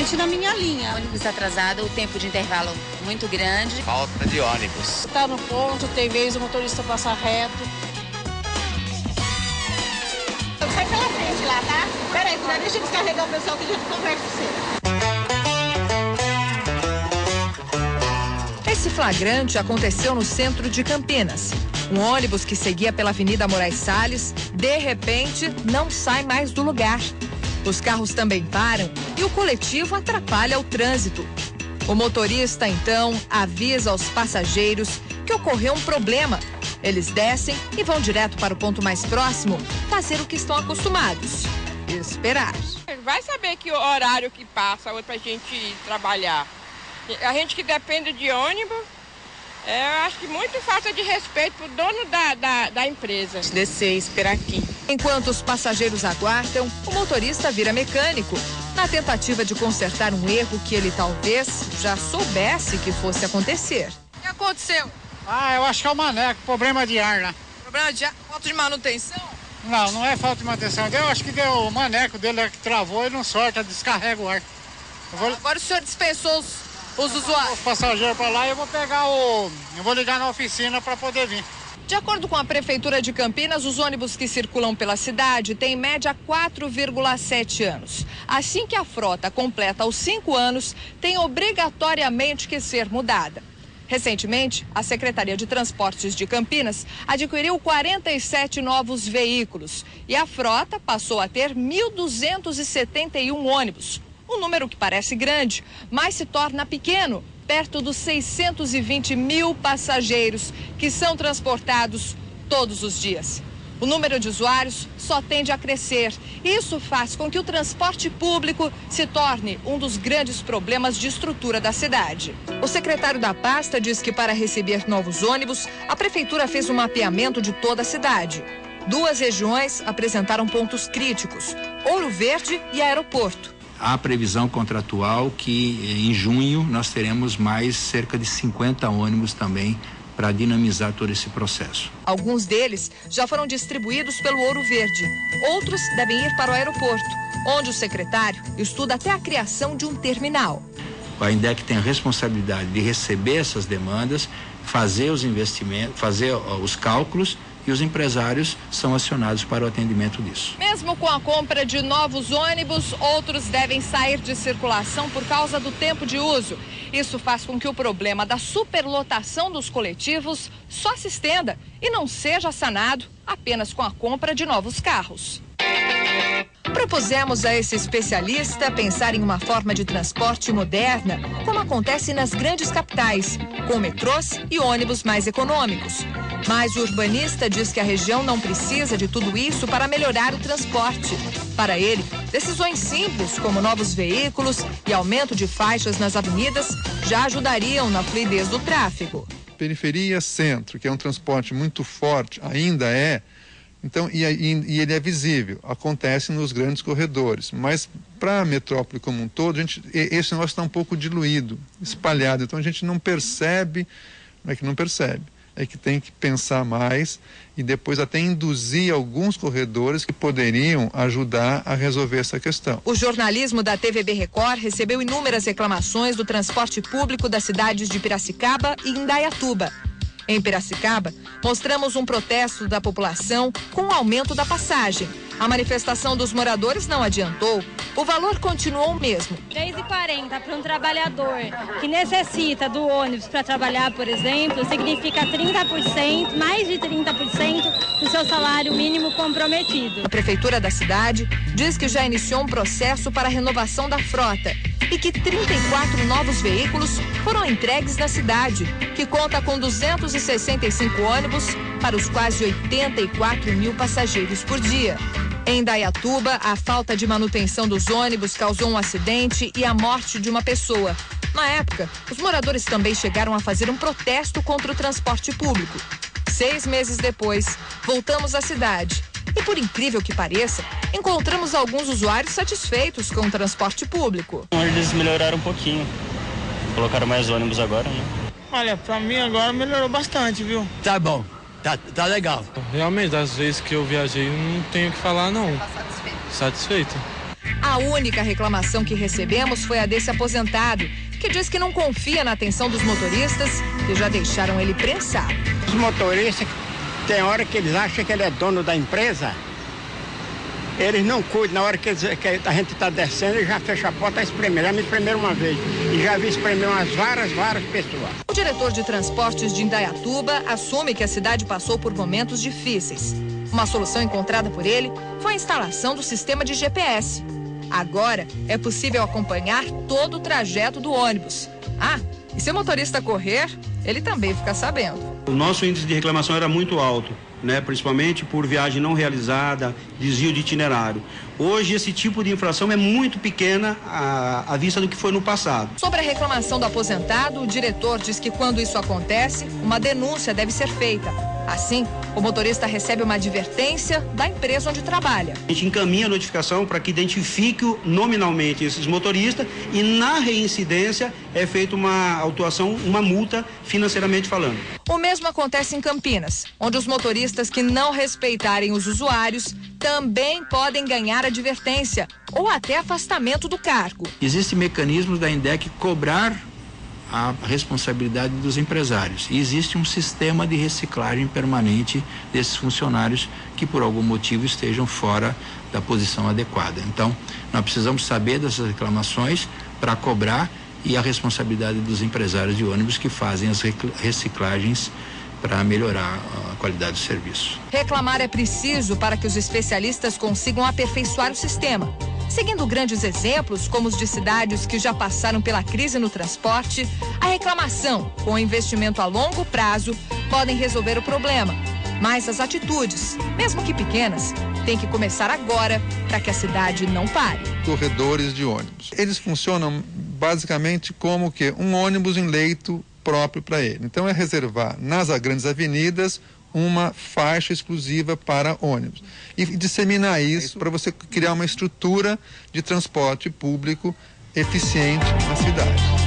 principalmente na minha linha. Ônibus atrasado, o tempo de intervalo muito grande. Falta de ônibus. Tá no ponto, tem vez o motorista passar reto. Sai pela frente lá, tá? Peraí, deixa eu descarregar o pessoal que a gente conversa com você. Esse flagrante aconteceu no centro de Campinas. Um ônibus que seguia pela Avenida Moraes Salles, de repente, não sai mais do lugar. Os carros também param e o coletivo atrapalha o trânsito. O motorista, então, avisa aos passageiros que ocorreu um problema. Eles descem e vão direto para o ponto mais próximo fazer o que estão acostumados: esperar. Vai saber que horário que passa pra gente ir trabalhar. A gente que depende de ônibus, eu acho que muito falta de respeito pro dono da empresa. Descer e esperar aqui. Enquanto os passageiros aguardam, o motorista vira mecânico, na tentativa de consertar um erro que ele talvez já soubesse que fosse acontecer. O que aconteceu? Eu acho que é o maneco, problema de ar, né? Problema de ar, falta de manutenção? Não é falta de manutenção. Eu acho que deu o maneco dele que travou e não solta, descarrega o ar. Agora o senhor dispensou os usuários? Os passageiros para lá e eu vou pegar eu vou ligar na oficina para poder vir. De acordo com a Prefeitura de Campinas, os ônibus que circulam pela cidade têm em média 4,7 anos. Assim que a frota completa os 5 anos, tem obrigatoriamente que ser mudada. Recentemente, a Secretaria de Transportes de Campinas adquiriu 47 novos veículos e a frota passou a ter 1.271 ônibus. Um número que parece grande, mas se torna pequeno, perto dos 620 mil passageiros que são transportados todos os dias. O número de usuários só tende a crescer. Isso faz com que o transporte público se torne um dos grandes problemas de estrutura da cidade. O secretário da pasta diz que para receber novos ônibus, a prefeitura fez um mapeamento de toda a cidade. 2 regiões apresentaram pontos críticos: Ouro Verde e Aeroporto. Há previsão contratual que em junho nós teremos mais cerca de 50 ônibus também para dinamizar todo esse processo. Alguns deles já foram distribuídos pelo Ouro Verde. Outros devem ir para o aeroporto, onde o secretário estuda até a criação de um terminal. A INDEC tem a responsabilidade de receber essas demandas, fazer os investimentos, fazer os cálculos, e os empresários são acionados para o atendimento disso. Mesmo com a compra de novos ônibus, outros devem sair de circulação por causa do tempo de uso. Isso faz com que o problema da superlotação dos coletivos só se estenda e não seja sanado apenas com a compra de novos carros. Propusemos a esse especialista pensar em uma forma de transporte moderna, como acontece nas grandes capitais, com metrôs e ônibus mais econômicos. Mas o urbanista diz que a região não precisa de tudo isso para melhorar o transporte. Para ele, decisões simples, como novos veículos e aumento de faixas nas avenidas, já ajudariam na fluidez do tráfego. Periferia-centro, que é um transporte muito forte, ainda é. Então, e ele é visível, acontece nos grandes corredores, mas para a metrópole como um todo, esse negócio está um pouco diluído, espalhado, então a gente não percebe, não é que não percebe, é que tem que pensar mais e depois até induzir alguns corredores que poderiam ajudar a resolver essa questão. O jornalismo da TVB Record recebeu inúmeras reclamações do transporte público das cidades de Piracicaba e Indaiatuba. Em Piracicaba, mostramos um protesto da população com o aumento da passagem. A manifestação dos moradores não adiantou. O valor continuou o mesmo. R$3,40 para um trabalhador que necessita do ônibus para trabalhar, por exemplo, significa 30%, mais de 30% do seu salário mínimo comprometido. A prefeitura da cidade diz que já iniciou um processo para a renovação da frota e que 34 novos veículos foram entregues na cidade, que conta com 265 ônibus para os quase 84 mil passageiros por dia. Em Indaiatuba, a falta de manutenção dos ônibus causou um acidente e a morte de uma pessoa. Na época, os moradores também chegaram a fazer um protesto contra o transporte público. 6 meses depois, voltamos à cidade. E por incrível que pareça, encontramos alguns usuários satisfeitos com o transporte público. Eles melhoraram um pouquinho. Colocaram mais ônibus agora, né? Olha, pra mim agora melhorou bastante, viu? Tá bom. Tá legal. Realmente, das vezes que eu viajei, não tenho o que falar, não. Tá satisfeito? Satisfeito. A única reclamação que recebemos foi a desse aposentado, que diz que não confia na atenção dos motoristas, que já deixaram ele prensado. Os motoristas, tem hora que eles acham que ele é dono da empresa, eles não cuidam. Na hora que a gente está descendo, ele já fecha a porta e espreme. Já me espremeram uma vez e já vi espremer umas várias pessoas. O diretor de transportes de Indaiatuba assume que a cidade passou por momentos difíceis. Uma solução encontrada por ele foi a instalação do sistema de GPS. Agora é possível acompanhar todo o trajeto do ônibus. E se o motorista correr, ele também fica sabendo. O nosso índice de reclamação era muito alto, né? Principalmente por viagem não realizada, desvio de itinerário. Hoje esse tipo de infração é muito pequena à vista do que foi no passado. Sobre a reclamação do aposentado, o diretor diz que quando isso acontece, uma denúncia deve ser feita. Assim, o motorista recebe uma advertência da empresa onde trabalha. A gente encaminha a notificação para que identifique nominalmente esses motoristas e na reincidência é feita uma autuação, uma multa financeiramente falando. O mesmo acontece em Campinas, onde os motoristas que não respeitarem os usuários também podem ganhar advertência ou até afastamento do cargo. Existem mecanismos da INDEC cobrar a responsabilidade dos empresários. E existe um sistema de reciclagem permanente desses funcionários que por algum motivo estejam fora da posição adequada. Então, nós precisamos saber dessas reclamações para cobrar e a responsabilidade dos empresários de ônibus que fazem as reciclagens para melhorar a qualidade do serviço. Reclamar é preciso para que os especialistas consigam aperfeiçoar o sistema. Seguindo grandes exemplos, como os de cidades que já passaram pela crise no transporte, a reclamação, com investimento a longo prazo, podem resolver o problema. Mas as atitudes, mesmo que pequenas, têm que começar agora para que a cidade não pare. Corredores de ônibus. Eles funcionam basicamente como que um ônibus em leito próprio para ele. Então é reservar nas grandes avenidas uma faixa exclusiva para ônibus e disseminar isso para você criar uma estrutura de transporte público eficiente na cidade.